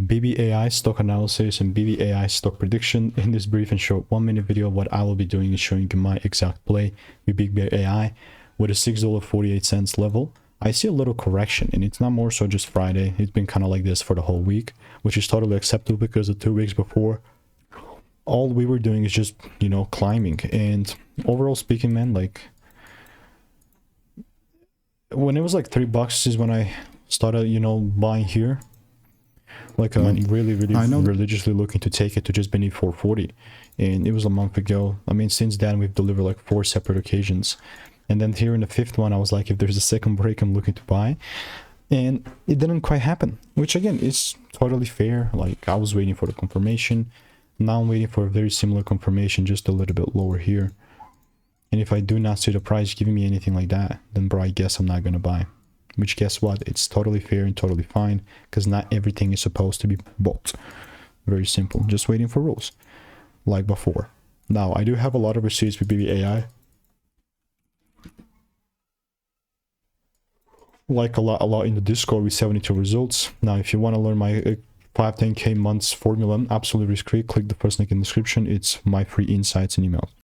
BBAI stock analysis and BBAI stock prediction. In this brief and short 1-minute video, what I will be doing is showing you my exact play with BigBear with a $6.48 level. I see a little correction, and it's not more so just Friday. It's been kind of like this for the whole week, which is totally acceptable because the 2 weeks before, all we were doing is just, you know, climbing. And overall speaking, man, like when it was like $3 is when I started, you know, buying here. Like I'm really religiously looking to take it to just beneath 440, and it was a month ago. I mean, since then we've delivered like 4 separate occasions, and then here in the 5th one I was like, if there's a second break, I'm looking to buy, and it didn't quite happen, which again is totally fair. Like I was waiting for the confirmation, now I'm waiting for a very similar confirmation, just a little bit lower here, and if I do not see the price giving me anything like that, then bro, I guess I'm not gonna buy. Which, guess what, it's totally fair and totally fine, because not everything is supposed to be bought. Very simple, just waiting for rules like before. Now I do have a lot of receipts with BBAI, like a lot in the Discord with 72 results. Now if you want to learn my 5-10k months formula absolutely risk free, click the first link in the description. It's my free insights and emails.